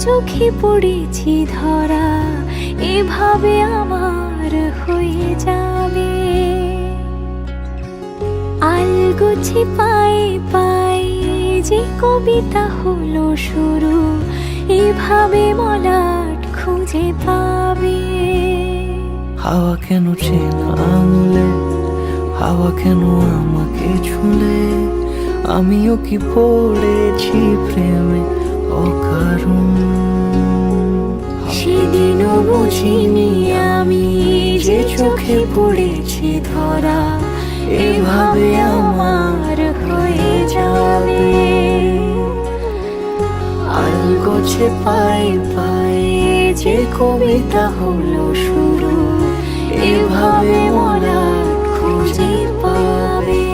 চোখে পড়েছি ধরা, এভাবে আমার হয়ে যাবে। আলগোছে পায়ে পায়ে যে কবিতা হলো শুরু, এভাবে মলাট খুঁজে পাবে। হাওয়া কেন চেনা আঙুলে, হাওয়া কেন আমাকে ছুলে, আমিও কি পড়েছি প্রেমে অকারণ। সেদিনও বুঝিনি আমি যে চোখে পড়েছি ধরা, এভাবে আমার হয়ে যাবে। আলগোছে পায়ে পায়ে যে কবিতা হলো শুরু, এভাবে মলাট খুঁজে পাবে।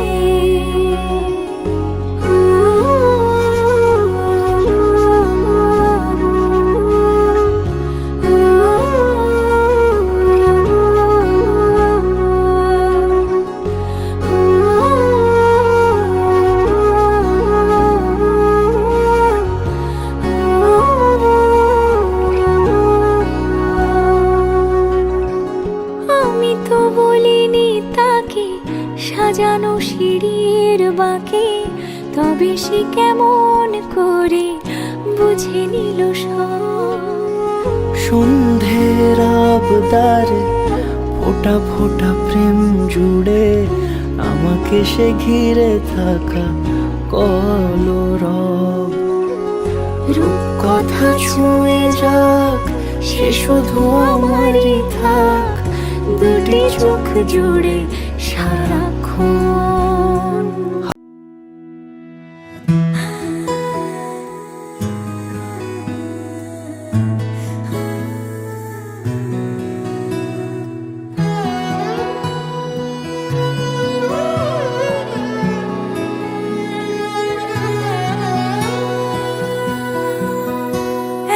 সাজানো সিঁড়ির বাঁকে, তবে সে কেমন করে বুঝে নিল সব। সন্ধ্যের আবদারে ফোঁটা ফোঁটা প্রেম জুড়ে, আমাকে সে ঘিরে থাকা কলরব। রূপকথা ছুঁয়ে যাক, সে শুধু আমারই থাক, দুটি চোখ জুড়ে সারাক্ষণ।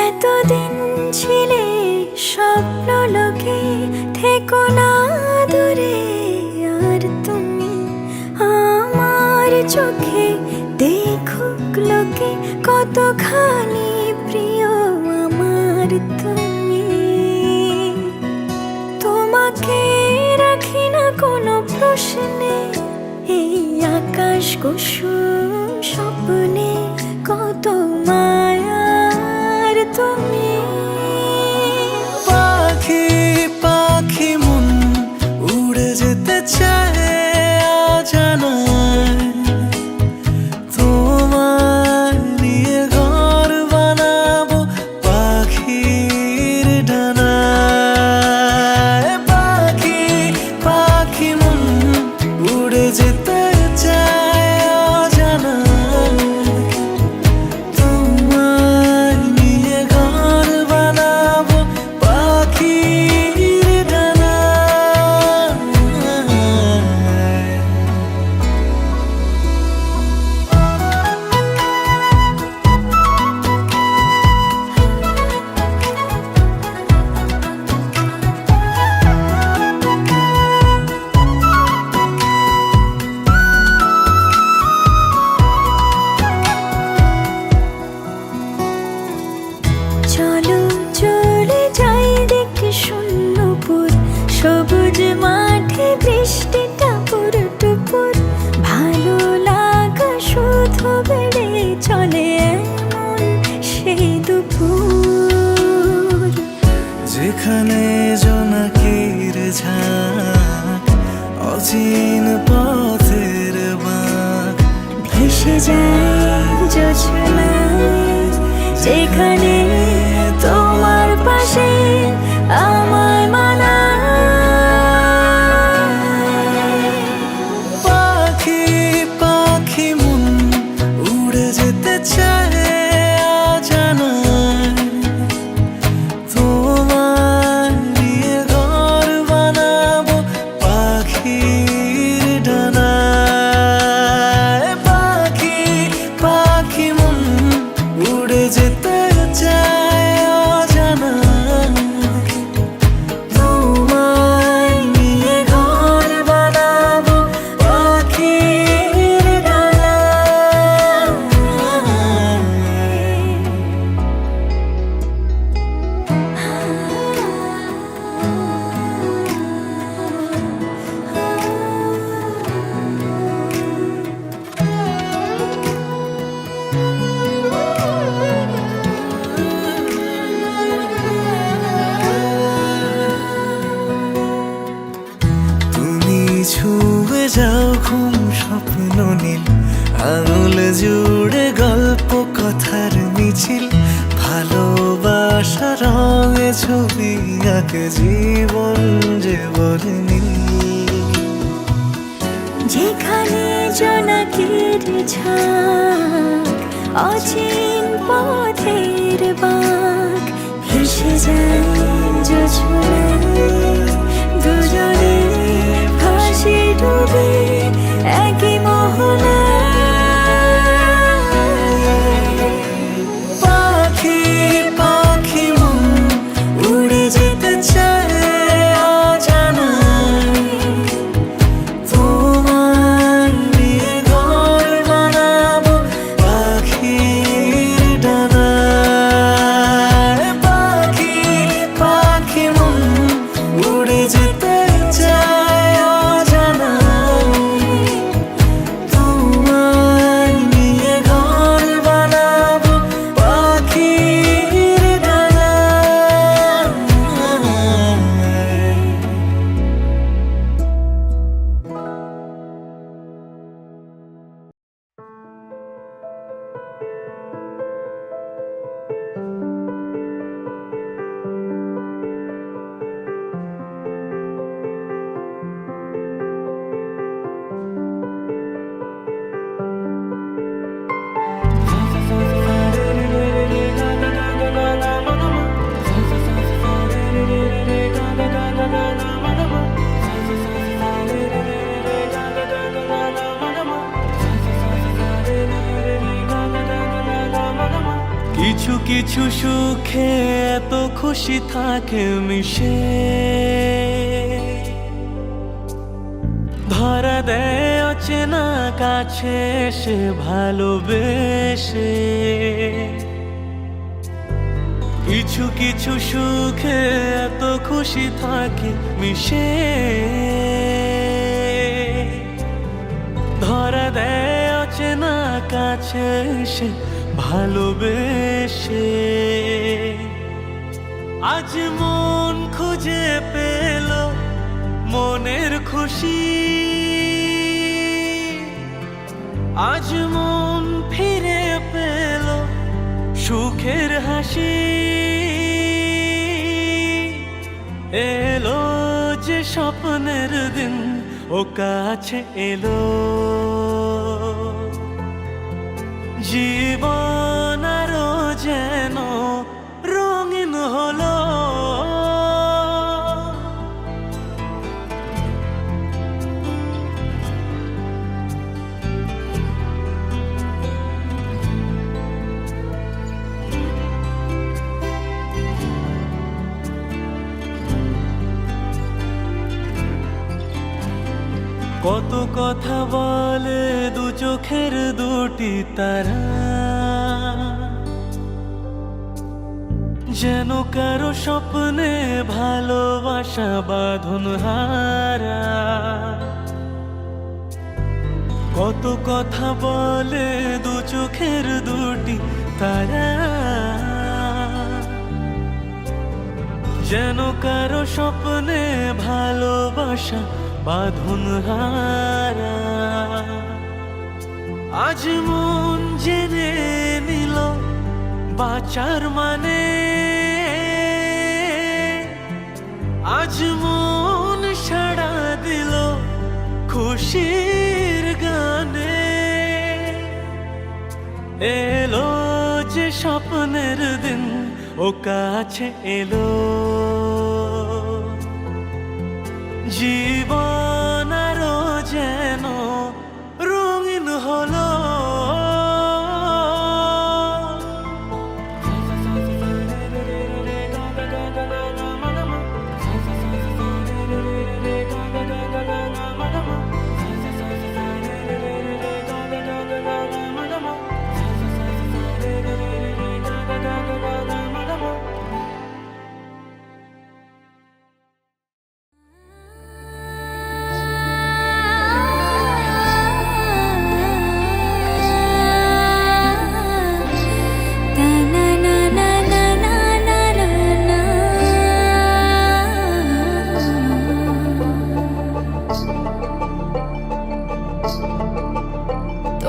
এতদিন ছিলে স্বপ্ন লোকে, থেকো না দূরে আর তুমি আমার চোখে। দেখুক লোকে কতখানি প্রিয় আমার তুমি। তোমাকে রাখি না কোনো প্রশ্নে, এই আকাশ কুসুম স্বপ্নে কত মায়ার তুমি। পাখি পাখি মন উড়ে যেতে চায় অজানায়, তোমার নিয়ে ঘর বানাবো পাখির ডানায়। পাখি পাখি মন উড়ে যেতে চায় অজানায়, তোমার নিয়ে ঘর বানাবো পাখির ডানায়। চলো চলে যাই দেখে শূন্যপুর, সবুজ মাঠে বৃষ্টিটা পুরটুপুর। ভালো লাগা শুধু বেড়ে চলে এমন সেই দুপুর, যেখানে জোনাকির ঝাঁক, অচিন পথের বাঁক, ভেসে যায় জোছনায়। যেখানে তোমার পাশে আমায় মানায়। পাখি পাখি মন উড়ে যেতে চায় অজানায়, তোমার নিয়ে ঘর বানাবো পাখির ডানায়। পাখি পাখি মন উড়ে যেতে চায় অজানায়, আঙুল জুড়ে গল্প কথার মিছিল, ভালোবাসা রঙে ছবি আঁকে জীবন যে বলেনি। যেখানে জোনাকির ঝাঁক, অচিন পথের বাঁক, ভেসে যায় জোছনায়, দুজনে ভাসি ডুবে একই মোহনায়। পাখি পাখি মন উড়ে যেতে চায় অজানায়, তোমার নিয়ে ঘর বানাবো পাখির ডানায়। পাখি পাখি মন উড়ে যেতে চায় অজানায়, তোমার নিয়ে ঘর বানাবো পাখির ডানায়। কিছু কিছু সুখে এত খুশি থাকে মিশে, ধরা দেয় অচেনা কাছে এসে ভালোবেসে। কিছু কিছু সুখে এত খুশি থাকে মিশে, ধরা দেয় অচেনা কাছে এসে ভালোবেসে। আজ মন খুঁজে পেল মনের খুশি, আজ মন ফিরে পেল সুখের হাসি। এলো যে স্বপ্নের দিন ও কাছে এলো, জীবন আরো যেন রঙিন হলো। কত কথা বলে দু চোখের দুটি তারা, যেন কারো স্বপ্নে ভালোবাসা বাঁধন হারা। কত কথা বলে দু চোখের দুটি তারা, যেন কারো স্বপ্নে ভালোবাসা বাঁধন হারা। আজ মন জেনে নিল বাঁচার মানে, আজ মন সাড়া দিল খুশির গানে। এলো যে স্বপ্নের দিন ও কাছে এলো, জীবন আরো যেন রঙিন হলো।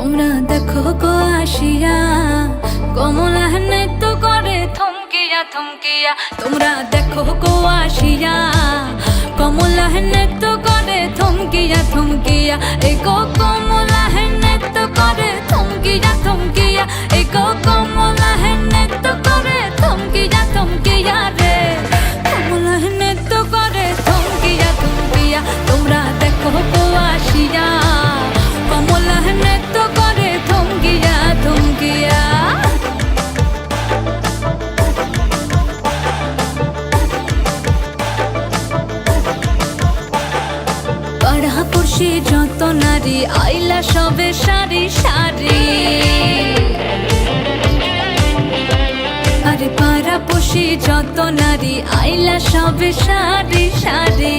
তোমরা দেখো গো আসিয়া কমলা নৃত্য করে থমকিয়া থমকিয়া। তোমরা দেখো গো আসিয়া কমলা নৃত্য করে থমকিয়া থমকিয়া। এই গো কমলা নৃত্য করে থমকিয়া থমকিয়া। এই গো কমলা নৃত্য করে থমকিয়া থমকিয়া রে। কমলা নৃত্য করে থমকিয়া থমকিয়া। তোমরা দেখো গো আসিয়া কমলা নৃত্য করে থমকিয়া থমকিয়া। পাড়াপড়শি যত নারী আইলা সবে সারি সারি। আরে পাড়াপড়শি যত নারী আইলা সবে সারি সারি।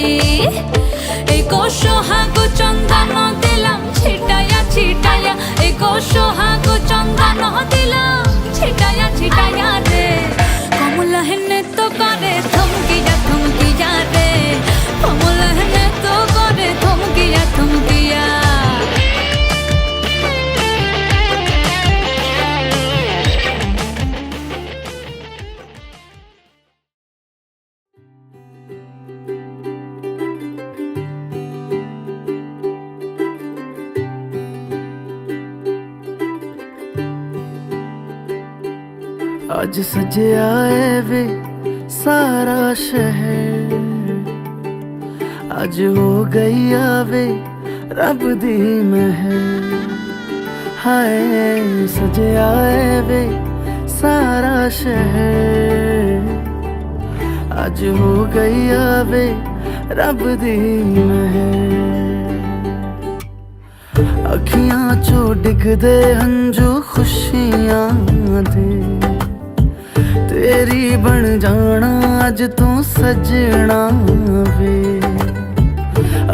এই গো সোহাগ চন্দন দিলাম ছিটায়া ছিটায়া। এই গো সোহাগ চন্দন দিলাম ছিটায়া ছিটায়া রে। কমলা নৃত্য করে থমকিয়া থমকিয়া রে। কমলা নৃত্য করে থমকিয়া থমকিয়া। आज सजया है वे सारा शहर, आज हो गई आवे रब दी महर। हाय सजया है वे सारा शहर, आज हो गई आवे रब दी महर। अखियां चो डिगदे हंजू खुशियां दे, तेरी बन जाना अज तू सजना वे।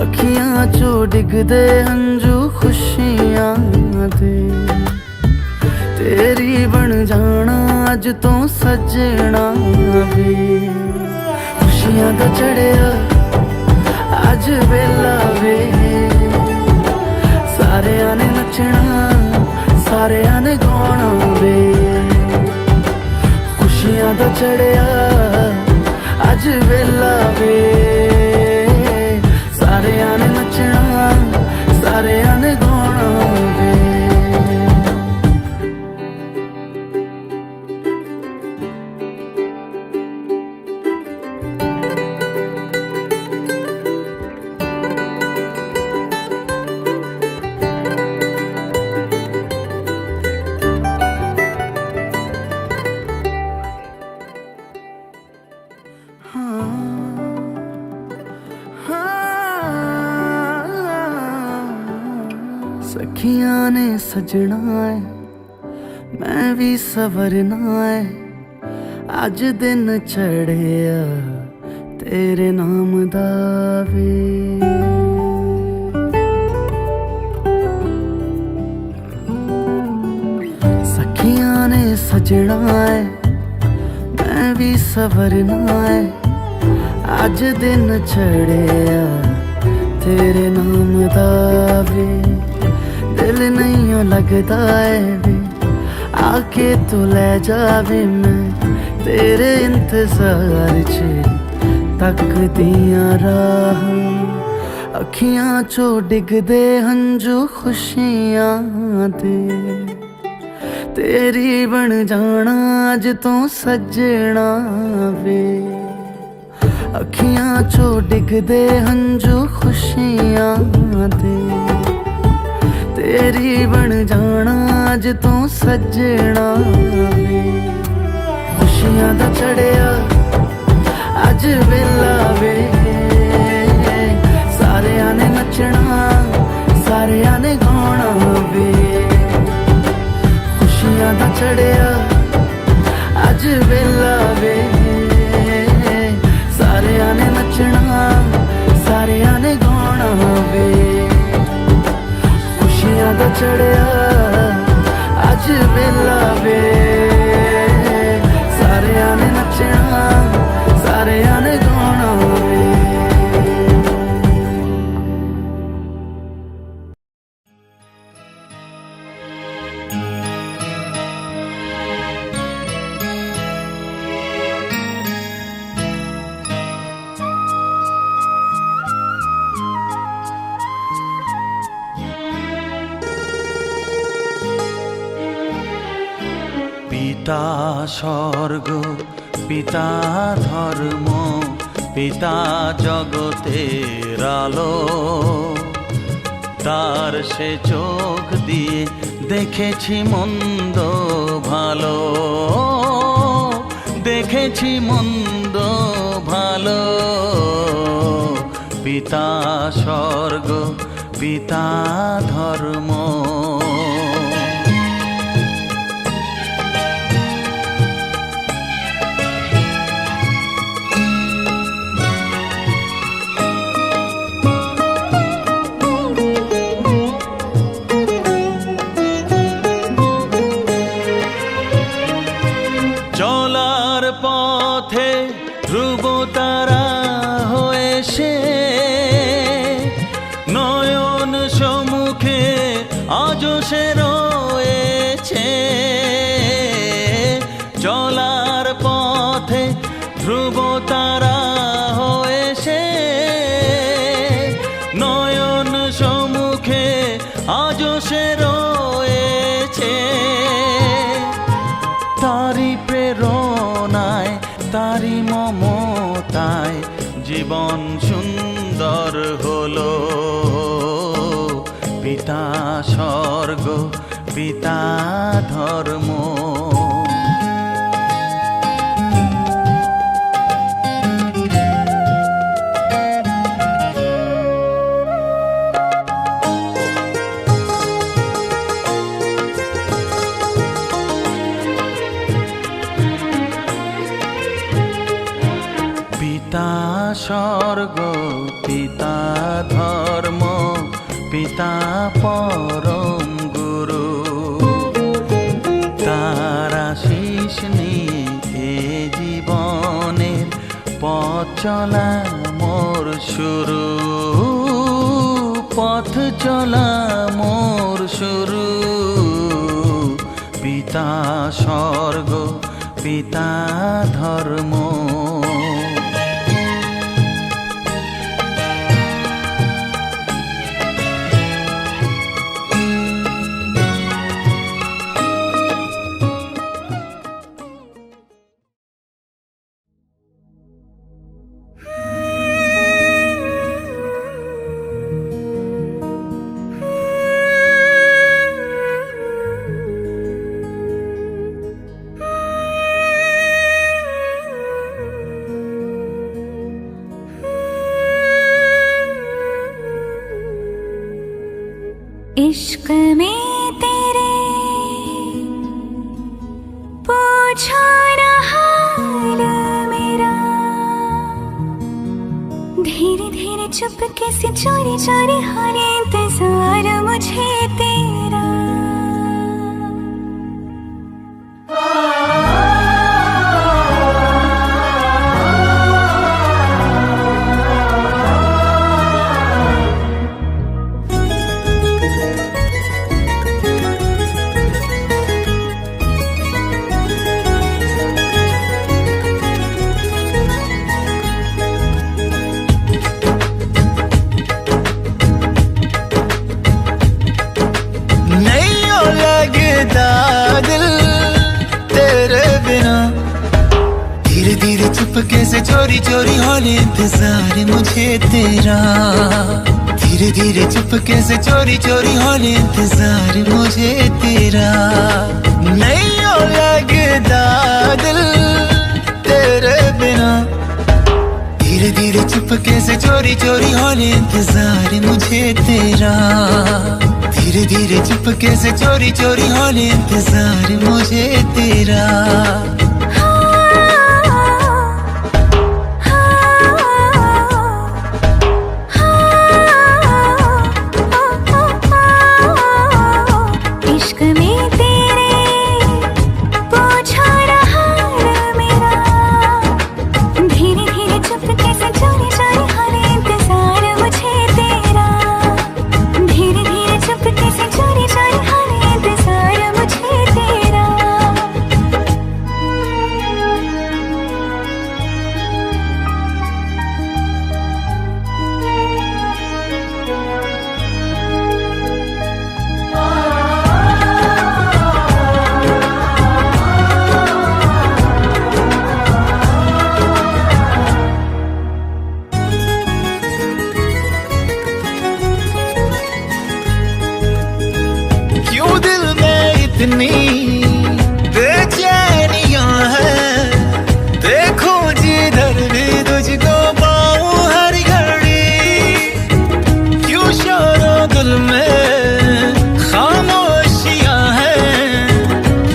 अखियां चो डिगदे हंजू खुशियां दे, तेरी बन जाना अज तू सजना वे। खुशियां दा चढ़िया अज वेला वे, सारेयां ने नचना सारेयां ने गाना वे। खुशियां दा चढ़िया अज वेला वे, सारेयां ने नचना सारेयां ने गाना वे। सखियां ने सजना है मैं भी सवरना है, अज दिन चढ़िया तेरे नाम दा वे। सखियां ने सजना है मैं भी सवरना है, अज दिन चढ़िया तेरे नाम दा वे। दिल नहीं लगता है वे आके तू ले जावे, मैं तेरे इंतजार च तकदियां राह। अखियां चो डिगदे हंजू खुशियां दे, तेरी बन जाना अज तू सजना वे। अखियां चो डिगदे हंजू खुशियां दे, तेरी बन जाना अज तू सजना वे। खुशियां दा चढ़िया अज वेला वे, सारेयां ने नचना सारेयां ने गाना वे। खुशियां दा चढ़िया अज वेला वे, सारेयां ने नचना सारेयां ने गाना वे। खुशियां दा चढ़िया अज वेला वे, सारेयां ने नचना सारेयां ने गाना वे। পিতা স্বর্গ, পিতা ধর্ম, পিতা জগতের আলো। তার সে চোখ দিয়ে দেখেছি মন্দ ভালো, দেখেছি মন্দ ভালো। পিতা স্বর্গ, পিতা ধর্ম। চলার পথে ধ্রুব তারা হয়ে সে, নয়ন সম্মুখে আজও সে রয়েছে। চলার পথে ধ্রুব তারা হয়ে সে, নয়ন সম্মুখে আজও সে রয়েছে। তারি প্রেরণায়, তারি মমতায় জীবন সুন্দর হলো। পিতা স্বর্গ, পিতা ধর্ম। পিতা স্বর্গ, পিতা ধর্ম, পিতা পরম গুরু। তার আশীষ নিয়ে এ জীবনের পথ চলা মোর শুরু, পথ চলা মোর শুরু। পিতা স্বর্গ, পিতা ধর্ম। इश्क में तेरे पूछो ना हाल मेरा, धीरे धीरे चुपके से चोरी चोरी हर इंतजार मुझे तेरा। धीरे धीरे चुपके से चोरी चोरी हॉल इंतजार मुझे तेरा। धीरे धीरे चुपके से चोरी चोरी हॉल इंतजार मुझे तेरा। नहीं हो लगता दिल तेरे बिना। धीरे धीरे चुपके से चोरी चोरी हॉल इंतजार मुझे तेरा। धीरे धीरे चुपके से चोरी चोरी हॉल इंतजार मुझे तेरा। कितनी बेचैनियां हैं, देखो जिधर भी तुझको पाऊं हर घड़ी, क्यों शोरो दिल में खामोशियां हैं,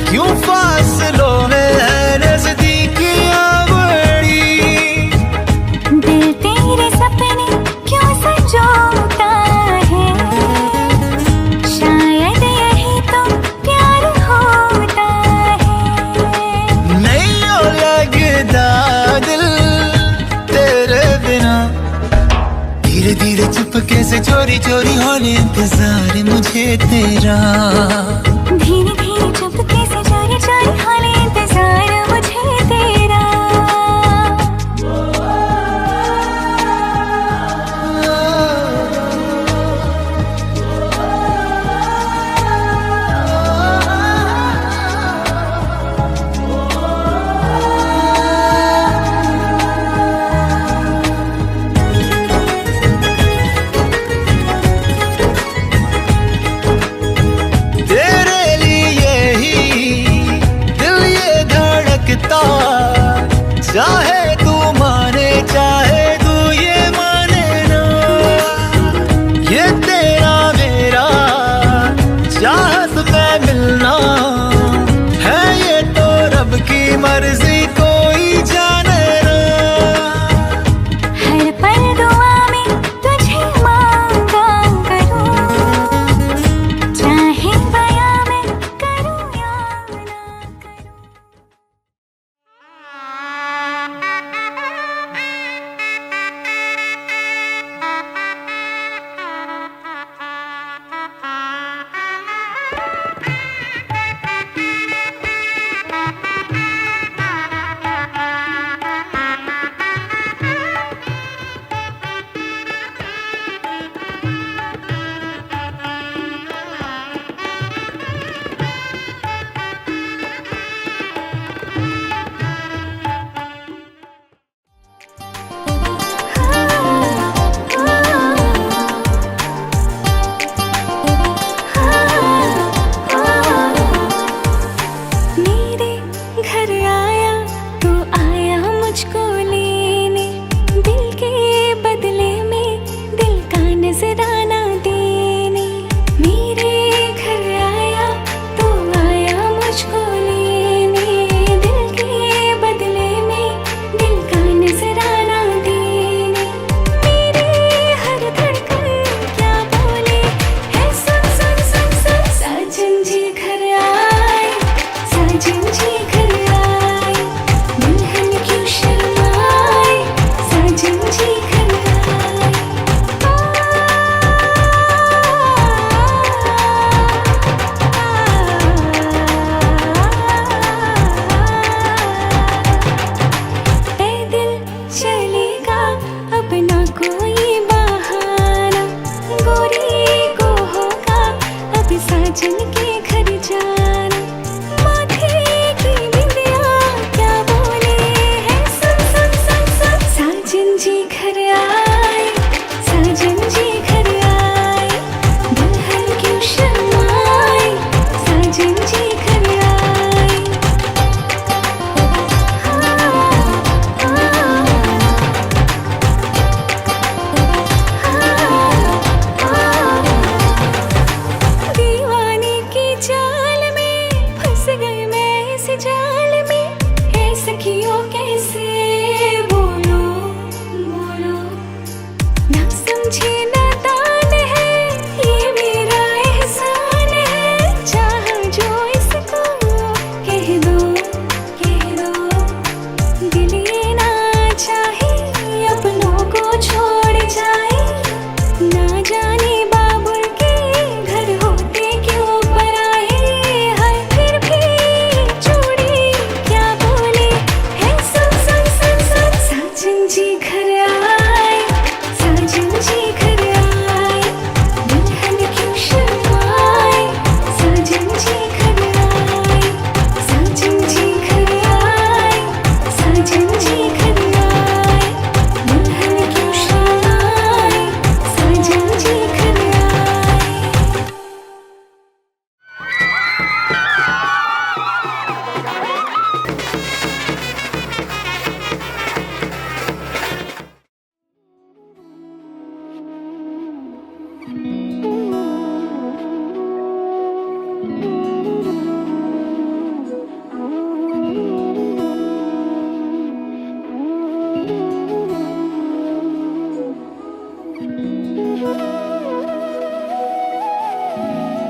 क्यों फासलों में है नजदीकियां बड़ी। दिल तेरे सपने क्यों संजोता है, शायद यही तो प्यार होता है। नहीं ओ लगता दिल तेरे बिना, धीरे धीरे चुपके से चोरी चोरी होने इंतजार मुझे तेरा। धीरे धीरे चुपके से चोरी चोरी होने इंतजार मुझे तेरा। तेरे लिए ही दिल ये धड़कता, चाहे तू माने चाहे तू ये माने ना, ये तेरा मेरा चाहत में मिलना है, ये तो रब की मर्जी कोई जाने ना। हर पल दुआ में तुझे मांगा करूं, चाहे बयां मैं करूं या ना करूं।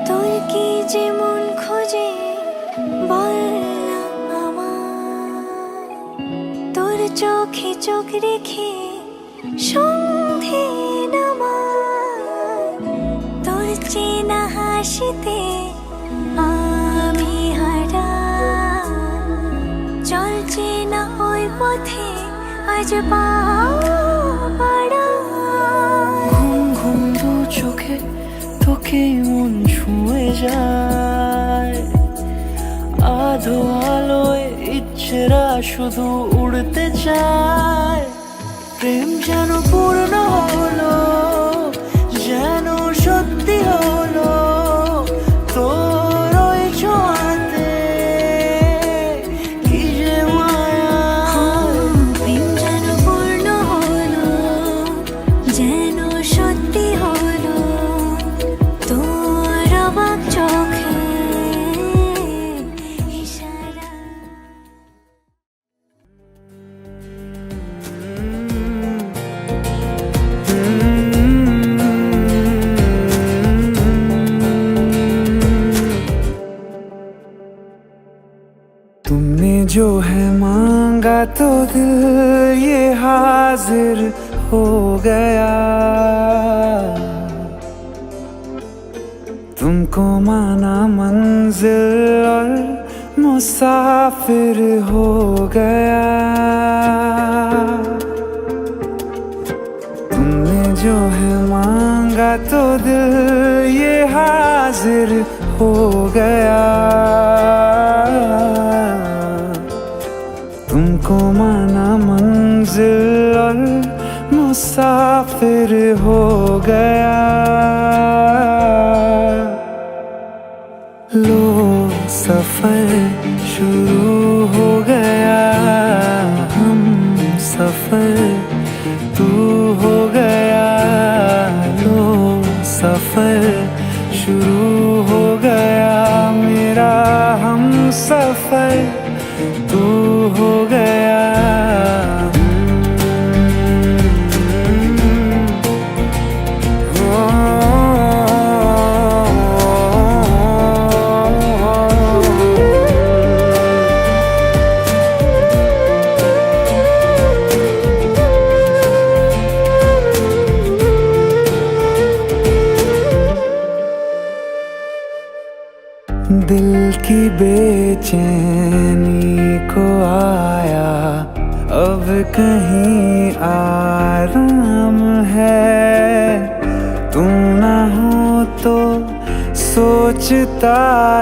তোর কি যে মন খোঁজে বল না আমায়, তোর চোখে চোখ রেখে সন্ধে নামায়, তোর চেনা হাসিতে আমি হারাই, চল চেনা ওই পথে আজ পা বাড়াই। ঘুম ঘুম দু চোখে তোকে মন ছুঁয়ে যায়, আধো আলোয় ইচ্ছেরা শুধু উড়তে চায়। প্রেম যেন পূর্ণ হলো, যেন সত্যি হলো, তোর ওই ছোঁয়াতে কি যে মায়া। প্রেম যেন পূর্ণ হলো, যেন সত্যি হলো, তোর অবাক চোখে ইশারা। तुमने जो है मांगा तो दिल ये हाजिर हो गया, तुमको माना मंजिल और मुसाफिर हो गया। तुमने जो है मांगा तो दिल ये हाजिर हो गया, तुमको माना मंजिल और मुसाफिर हो गया। लो सफर शुरू हो गया, हम सफर तू हो गया। लो सफर शुरू हो गया, मेरा हम सफर तू हो गया। दिल की बेचैनी को आया अब कहीं आराम है, तू ना हो तो सोचता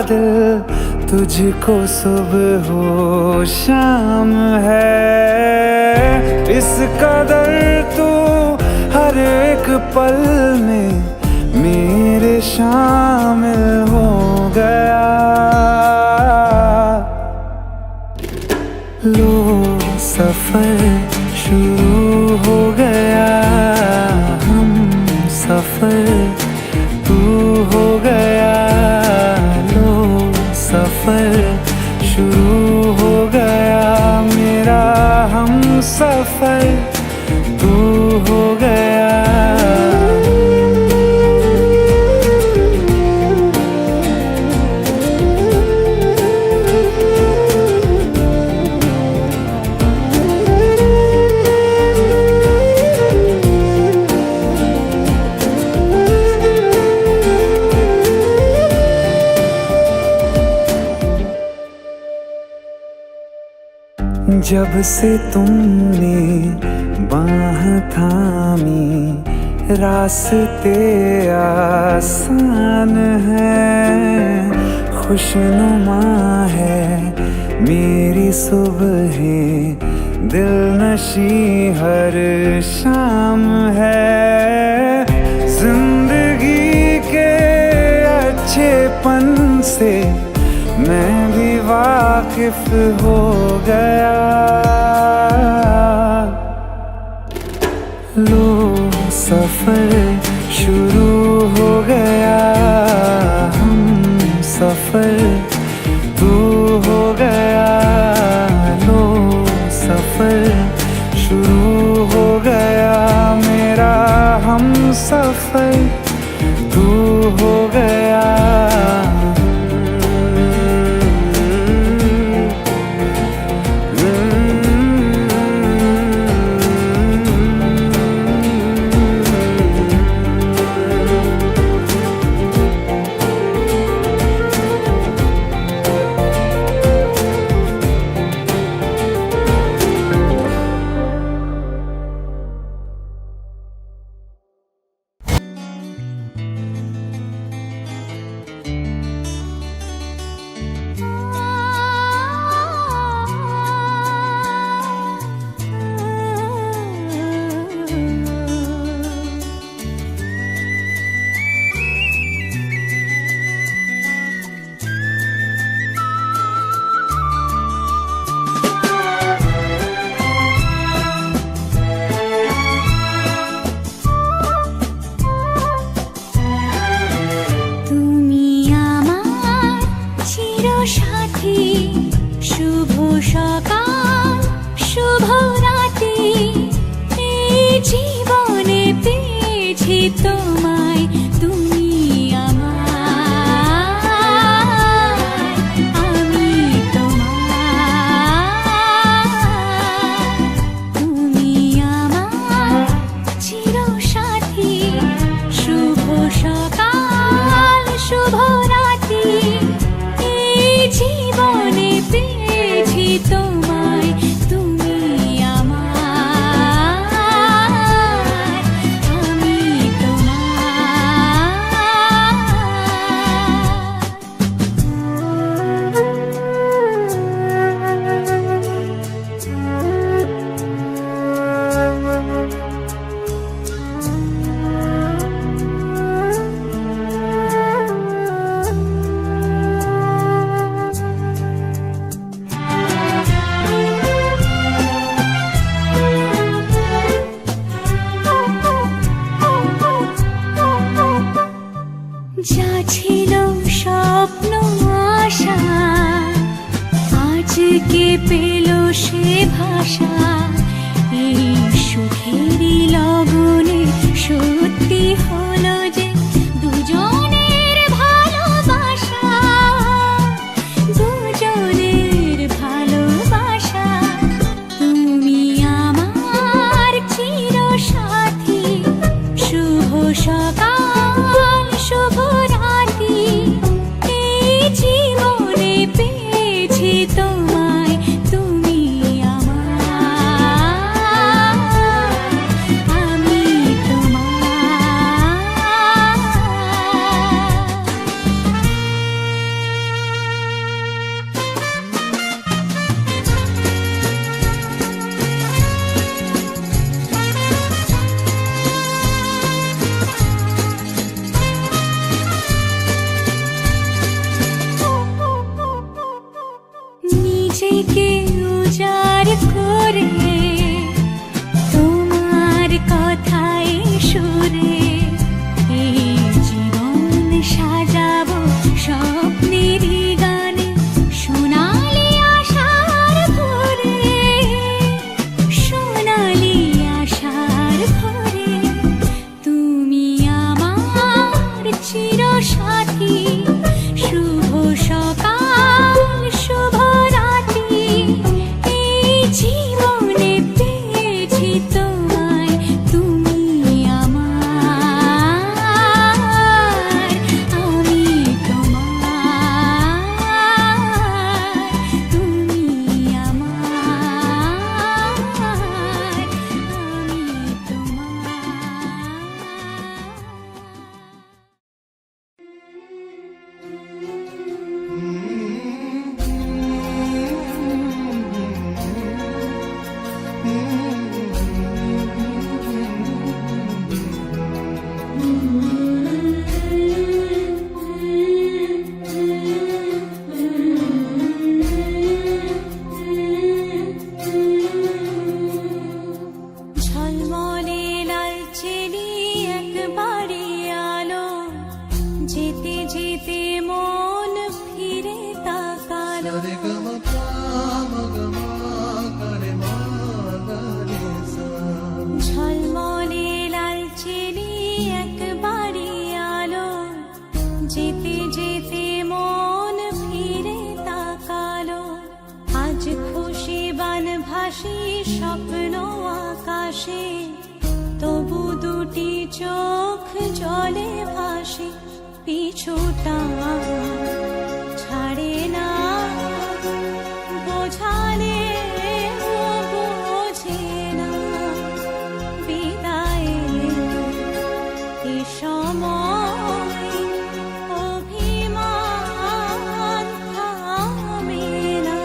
दिल तुझको सुबह हो शाम है। इस कदर तू हर एक पल में मेरे शामिल हो गया। लो सफर शुरू हो गया, हम सफर तू हो गया। लो सफर शुरू हो गया, मेरा हम सफर तू हो गया। जब से तुमने बाह थामी रास्ते आसान है, खुशनुमा है मेरी सुबह, दिल नशी हर शाम है। जिंदगी के अच्छेपन से मैं भी वाकिफ हो गया। लो सफर शुरू हो गया, हम सफर तू हो गया, लो सफर शुरू हो गया मेरा हम सफर तू हो गया। শুভ সকাল শুভ রাতি, এই জীবনে পেয়েছি তোমায়, তুমি আমার, আমি তোমার, তুমি আমার চিরসাথী। শুভ সকাল শুভ রাতি, এই জীবনে পেয়েছি তোমায়, তুমি আমার, আমি যা ছিল স্বপ্ন আশা, আজকে পেল সে ভাষা, এই সুখেরই লগনে সত্যি হলো যে দুজনের ভালোবাসা, দুজনের ভালোবাসা। তুমি আমার চিরসাথী, শুভ সকাল শুভ রাতি, এই জীবনে পেয়েছি তোমায়, তুমি আমার, আমি নিজেকে উজাড় করে তোমার কথায় সুরে, এই জীবন সাজাবো স্বপ্নেরই গানে, সোনালি আশার ভোরে, সোনালি আশার ভোরে। তুমি আমার চিরসাথী, শুভ সকাল শুভ রাতি, ঝলমলে লালচেলি একবারই আলো, যেতে যেতে মন ফিরে তাকালো। আজ খুশি বানভাসি স্বপ্ন আকাশে, তবু দুটি চোখ জলে ভাসে। পিছুটা ছাড়ে না, বোঝালে বোঝে না। বিদায়ের এ সময় অভিমান থামে না।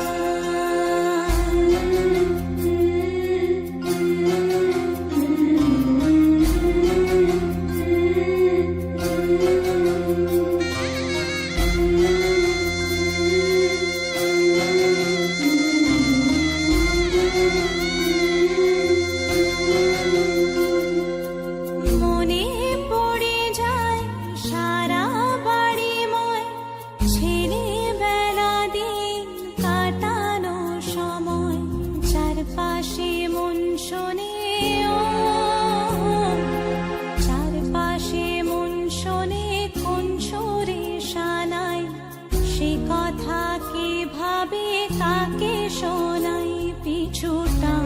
মনে পড়ে যায় সারা বাড়িময় ছেলেবেলা দিন কাটানো সময়। চারপাশে মন শোনে ও, চারপাশে মন শোনে কোন সুরে শানাই। সে কথা কিভাবে কাকে শোনাই। পিছুটা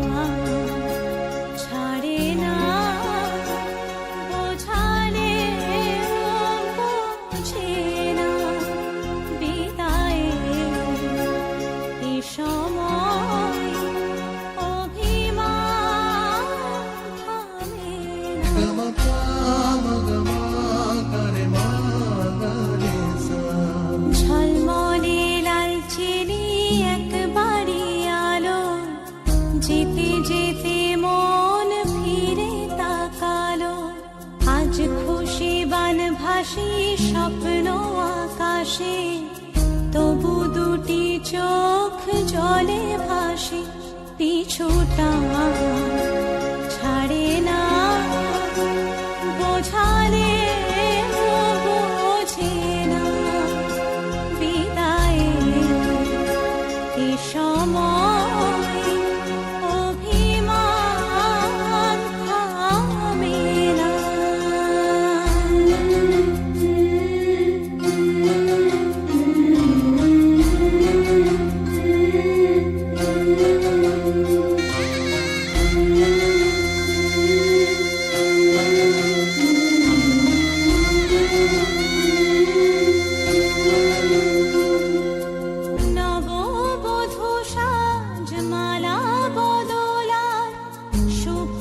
ছাড়ে না, বোঝালে বোঝে না। বিদায়ের এ সময় অভিমান থামে না। ঝলমলে লালচেলি একবারই আলো, যেতে যেতে মন ফিরে তাকালো। আজ খুশি বানভাসি স্বপ্ন আকাশে, তবু দুটি চোখ জলে ভাসে। পিছুটা ছাড়ে না, বোঝালে বোঝে না। বিদায়ের এ সময় অভিমান থামে না। নববধূ সাজমালা বদলার, শুভ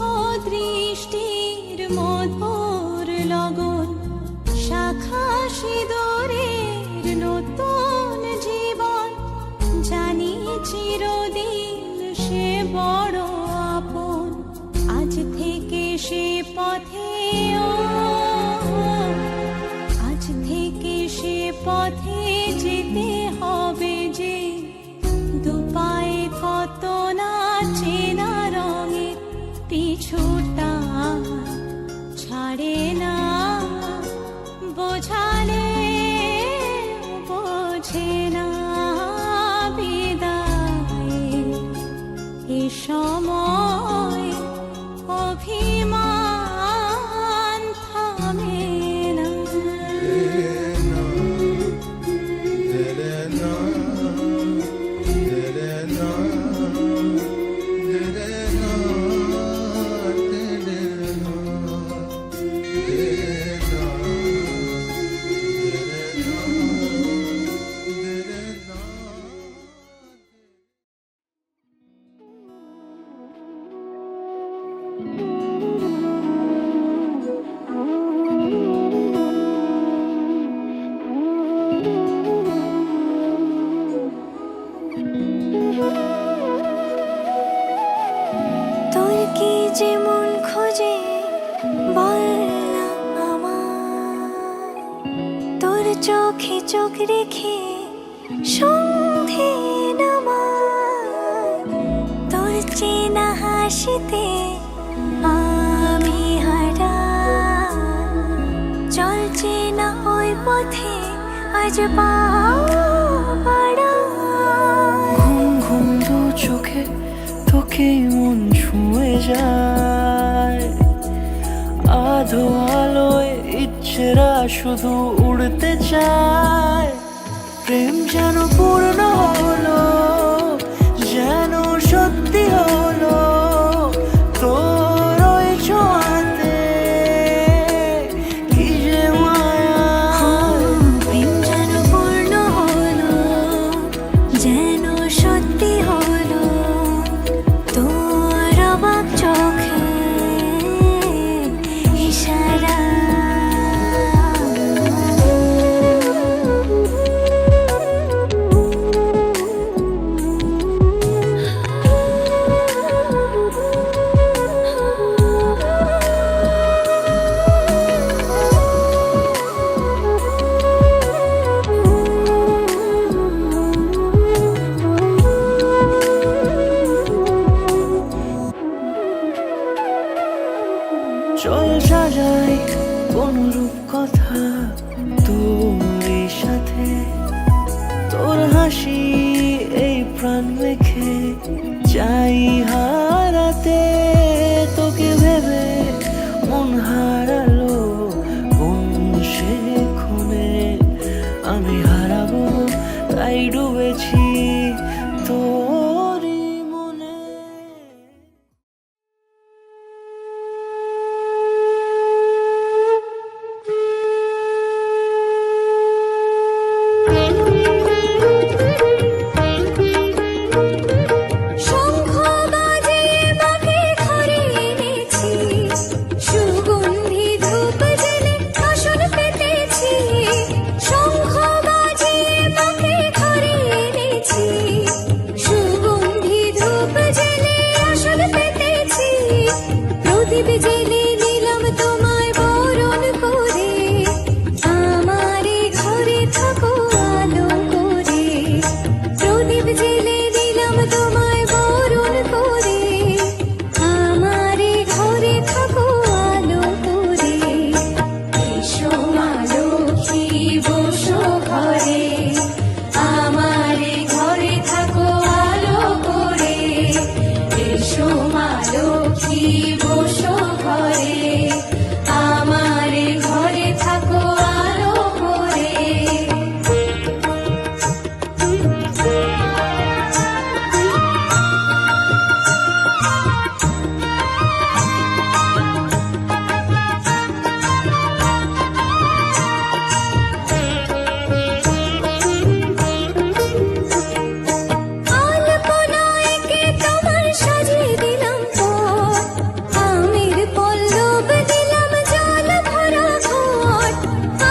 দৃষ্টির মধুর লগন। শাখা সিঁদুরের নতুন জীবন, জানি চিরদিন সে বড় আপন। আজ থেকে সে পথে ও, আজ থেকে সে পথে যেতে হবে যে। দুপায়ে কত না চেনা রঙের। পিছুটা ছাড়ে না, বোঝালে বোঝে না। বিদায়ের এ সময় অভিমান থামে না। তোর কি যেমন খোঁজে বল না আমায়, তোর চোখে চোখ রেখে সন্ধে নামায়। তোর চেনা হাসিতে আমি হারাই, চলছে না ওই পথে আজ পা বাড়াই। শুধু উড়তে চায়। প্রেম যেন পূর্ণ হলো, যেন সত্যি হলো তোর ওই ছোঁয়াতে, কি যে মায়া। প্রেম যেন পূর্ণ হলো, যেন সত্যি হলো তোর অবাক চোখে ইশারা। চল সাজাই কোন রূপ কথা তোর সাথে, তোর হাসি এই প্রাণ মেখে চাই হারাতে। তোকে ভেবে মন হারালো কোন সে ক্ষণে, আমি হারাবো তাই ডুবেছি তোরই মনে। শঙ্খ বাজিয়ে মাকে ঘরে এনেছি, সুগন্ধি ধূপ জেলে আসন পেতেছি। শঙ্খ বাজিয়ে মাকে ঘরে এনেছি, সুগন্ধি ধূপ জেলে আসন পেতেছি। প্রদীপ জেলে নিলাম তোমায় বরণ করে, আমারে ঘরে থাকো আলো করে। প্রদীপ জেলে দিলাম তোমায় বরণ করে, আমারে ঘরে থাকো আলো করে। এসো মা লক্ষ্মী বসো ঘরে, আমারে ঘরে থাকো আলো করে। এসো মা লক্ষ্মী বসো ঘরে, আমারে ঘরে থাকো আলো করে। আলপনায় কে তোমার সাজিয়ে দিলাম পথ, আমের পল্লব দিলাম জল ভরা ঘট।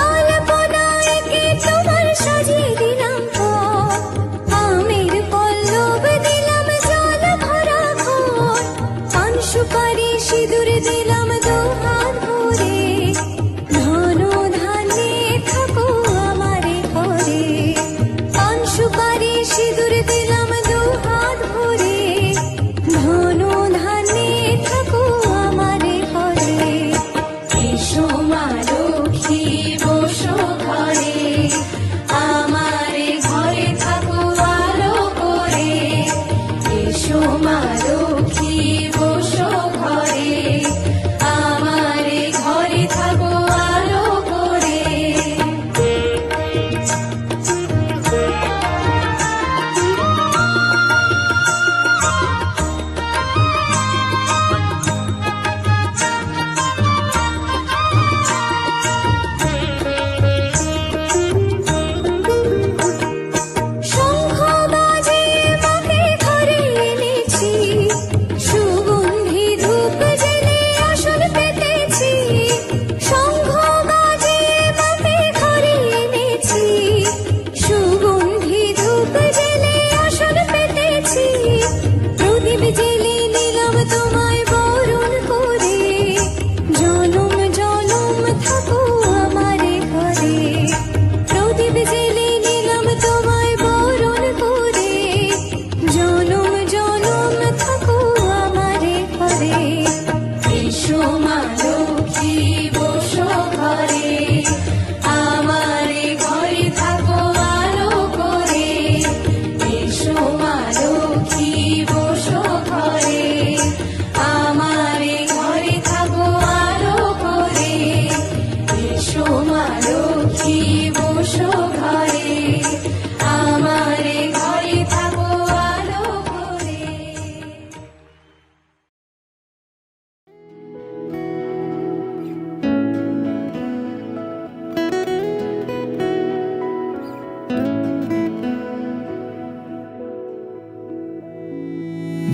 আলপনায় কে তোমার সাজিয়ে দিলাম পথ, আমের পল্লব দিলাম জল ভরা ঘট। পান সুপারি সিঁদুর দিলাম দুহাত ভরে, ধন ধান্যে থাকো আমারে ঘরে। পান সুপারি সিঁদুর দিলাম দুহাত ভরে, ধন ধান্যে থাকো আমারে ঘরে। এসো মা লক্ষ্মী বসো ঘরে, আমারে ঘরে থাকো আলো করে। এসো মা লক্ষ্মী বসো ঘরে, আমারে ঘরে থাকো আলো করে।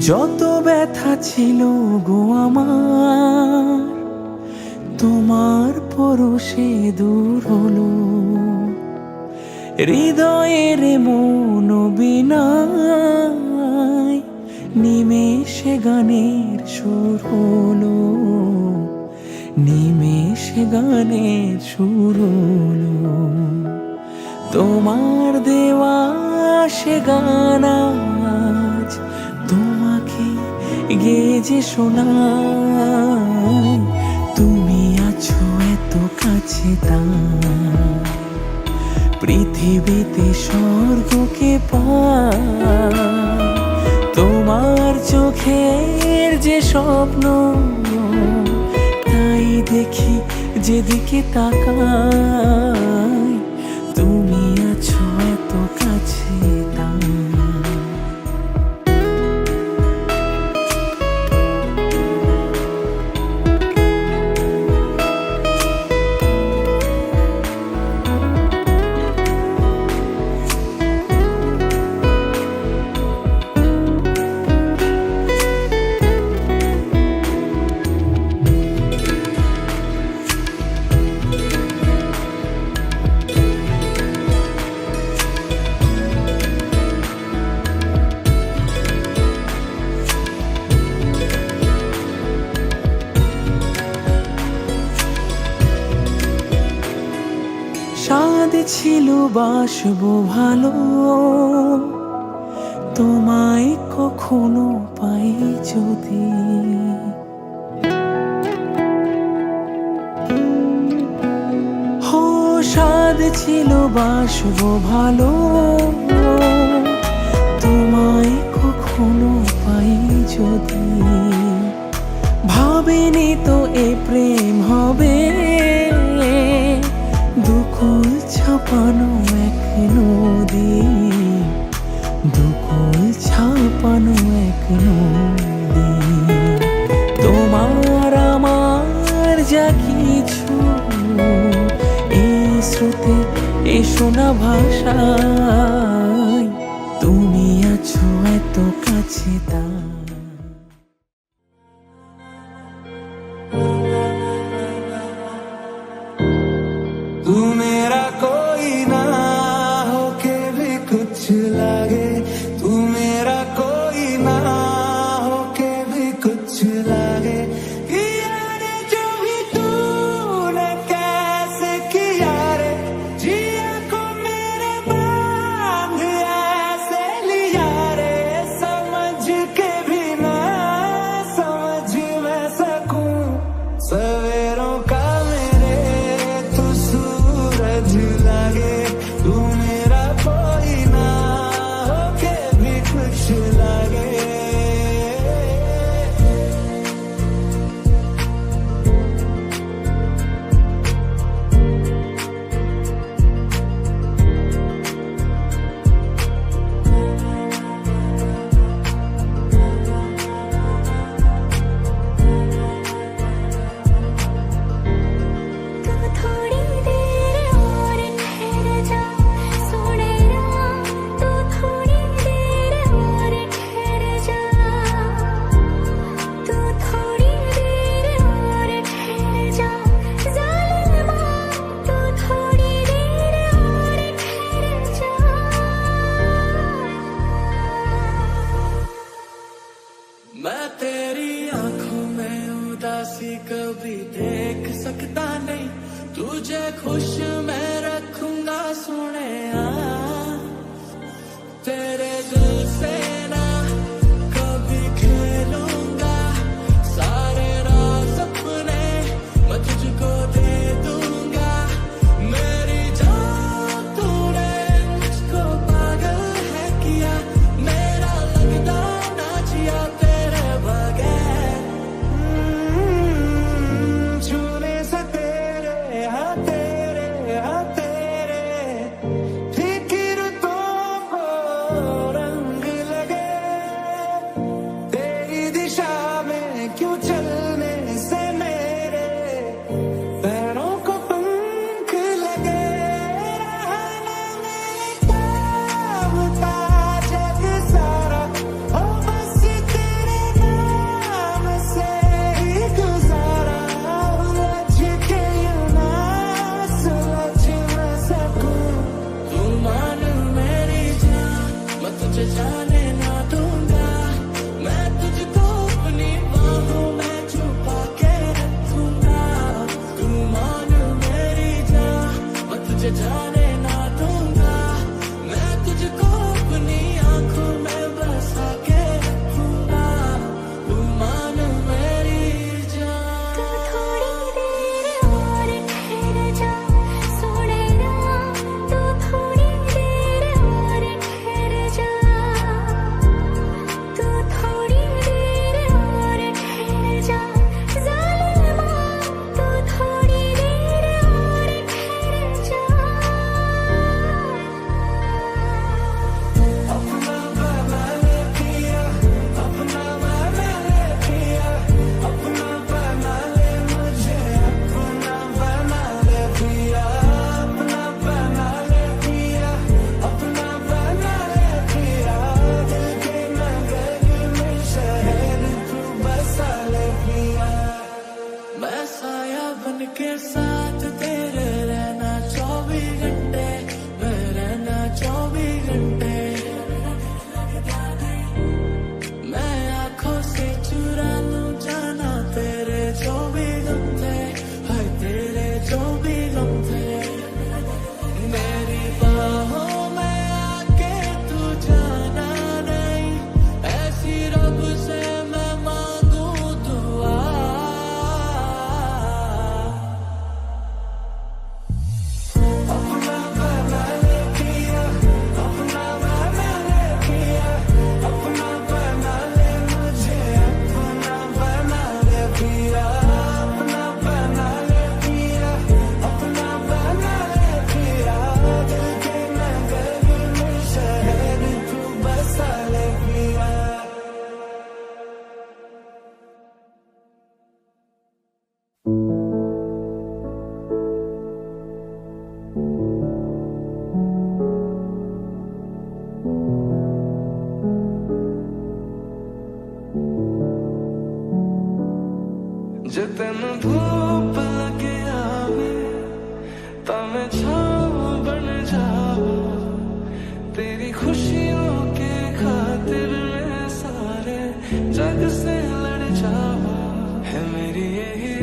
যত ব্যথা ছিল গো আমার, তোমার পরশে দূর হলো। হৃদয়ের মন বিনায় নিমেষে গানের সুর হলো, নিমেষে গানের সুর হলো। তোমার দেওয়া সে গান আজ তোমাকে গেয়ে যে শোনাই। তুমি আছো এত কাছে তাই পৃথিবীতে স্বর্গকে পাই। তোমার চোখের যে স্বপ্ন তাই দেখি যেদিকে তাকাই। তুমি আছো এত কাছে তাই। স্বাদ ছিল বাসবো ভালো, তোমায় কখনো পাই যদি। হো স্বাদ ছিল বাসবো ভালো, তোমায় কখনো পাই যদি। ভাবিনি তো এ প্রেম হবে, দুকুল ছাপানো এক নদী, দুকুল ছাপানো এক নদী। তোমার আমার যা কিছু এই স্রোতে এ শোনা ভাষায়। তুমি আছো এত কাছে তাই। तू मेरा कोई ना होके भी कुछ लागे, तू मेरा कोई ना होके भी कुछ लागे। किया रे जो भी तूने कैसे किया रे, जिया को मेरे बांध ऐसे लिया रे। समझ के भी ना समझ मैं सकूं सवेरों का मेरे तू सूरज लागे। तू मेरा कोई ना होके भी कुछ लागे। तू थोड़ी देर और ठहर जा सोने राम, तू थोड़ी देर और ठहर जा, तू थोड़ी देर और ठहर जा ज़ालिमा, तू थोड़ी देर और ठहर जा। मैं तेरी आंखों में उदासी कभी देख सकता नहीं, तुझे खुश मैं रखूंगा सोने। तेरे दिल से ना कभी खेलूंगा, सारे राज अपने मैं तुझको दे दूंगा। मेरी जान तूने मुझको पागल है किया, मेरा लगता ना जिया तेरे बगैर। छूने से तेरे हाँ तेरे हाँ तेरे फिक्र तो रंग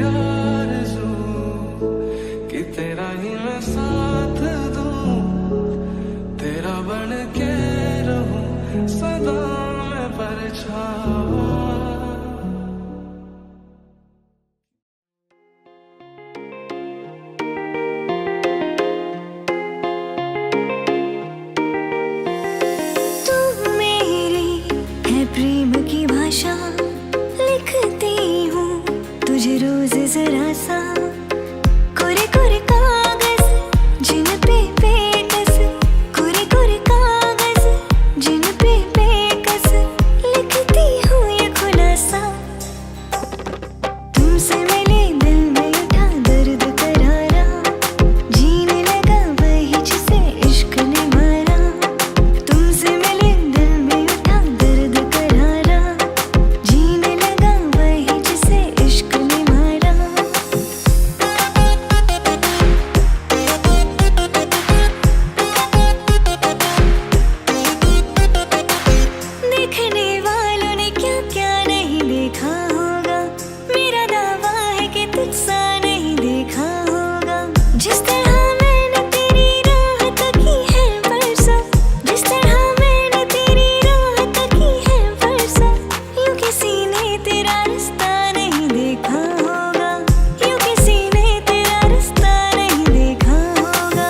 आरज़ू कि तेरा ही मैं साथ दूं, तेरा बन के रहूं सदा मैं परछावा। तू मेरी है प्रेम की भाषा, लिखती हूँ तुझे रोज जरा सा। कोरे कोरे कागज जिन पे बेकस, कोरे कोरे कागज जिन पे बेकस, लिखती हूँ ये खुलासा। तुमसे मिले दिल में उठा दर्द करारा, जीने लगा वही जिसे इश्क ने मारा। तुमसे मिले दिल में उठा दर्द करारा, जीने लगा वही जिसे इश्क ने मारा। देखने वालों ने क्या क्या नहीं देखा होगा, मेरा दावा है कि तुझसा नहीं देखा होगा। जिस तरह मैंने तेरी राह तकी है बरसा, जिस तरह मैंने तेरी राह तकी है बरसा, यूं किसी ने तेरा रास्ता नहीं देखा होगा, यूं किसी ने तेरा रास्ता नहीं देखा होगा।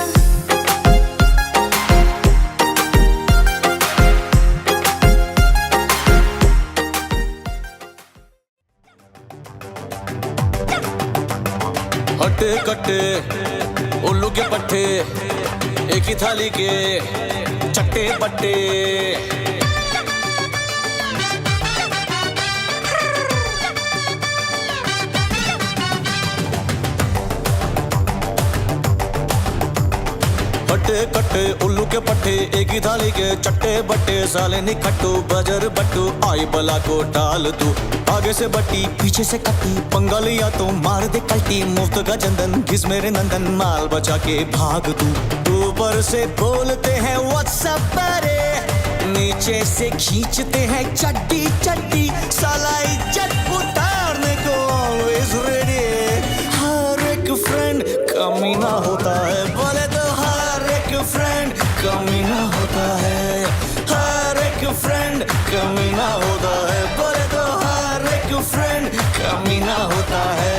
हट्टे कट्टे उल्लू के पट्टे, एक ही थाली के चट्टे पट्टे। हट्टे कट्टे उल्लू के पट्टे, एक ही थाली के चट्टे बट्टे। साले निखट्टू बजर बट्टू, आई बला को डाल तू। आगे से बट्टी पीछे से कट्टी, पंगा लिया तो मार दे कल्टी। मुफ्त का चंदन घिस मेरे नंदन, माल बचा के भाग तू। ऊपर से बोलते हैं व्हाट्सएप परे, नीचे से खींचते हैं चड्डी चड्डी। साला इज्जत उतारने को ऑलवेज रेडी। हर एक फ्रेंड कमीना होता है, बोले तो हर एक फ्रेंड कमीना होता है। हर एक फ्रेंड कमीना होता है, बोले तो हर एक फ्रेंड कमीना होता है।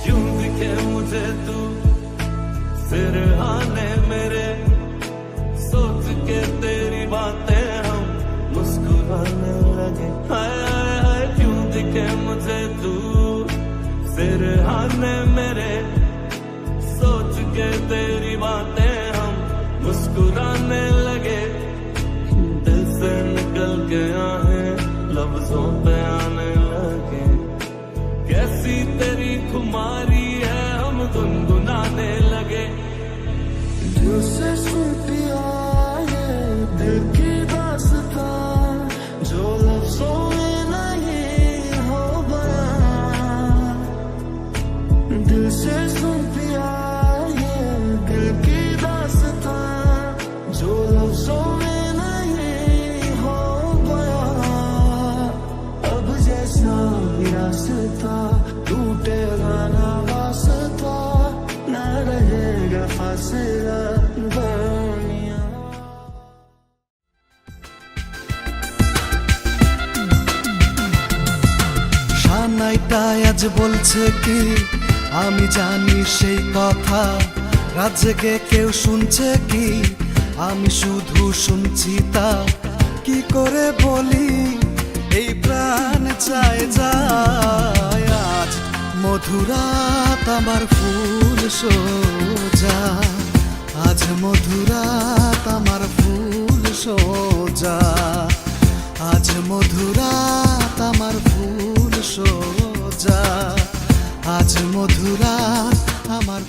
क्यों दिखे मुझे तू सिरहाने मेरे, सोच के तेरी बातें हम मुस्कुराने लगे। हाय हाय हाय, क्यों दिखे मुझे तू सिरहाने मेरे, सोच के तेरी बातें हम मुस्कुराने लगे। दिल से निकल के आहें लफ्जों पे आने लगे। कैसी तेरी खुमारी है हम गुनगुनाने लगे। दिल से सुन पिया ये दिल की दास्तां, जो लफ्जों में नहीं हो बयां। दिल से सुन पिया ये दिल की दास्तां, जो लफ्जों में नहीं हो बयां। अब जैसा भी रास्ता टूटेगा ना वास्ता, ना रहेगा फासला दुनिया। সানাইটাই আজ বলছে কি আমি জানি সেই কথা, রাত জেগে কেউ শুনছে কি আমি শুধু শুনছি তা। কি করে বলি এই প্রাণ চায় যায়, আজ মধুরাত আমার ফুল সোজা। আজ মধুরাত আমার ফুল সোজা। আজ মধুরাত আমার ফুল সোজা। আজ মধুরাত আমার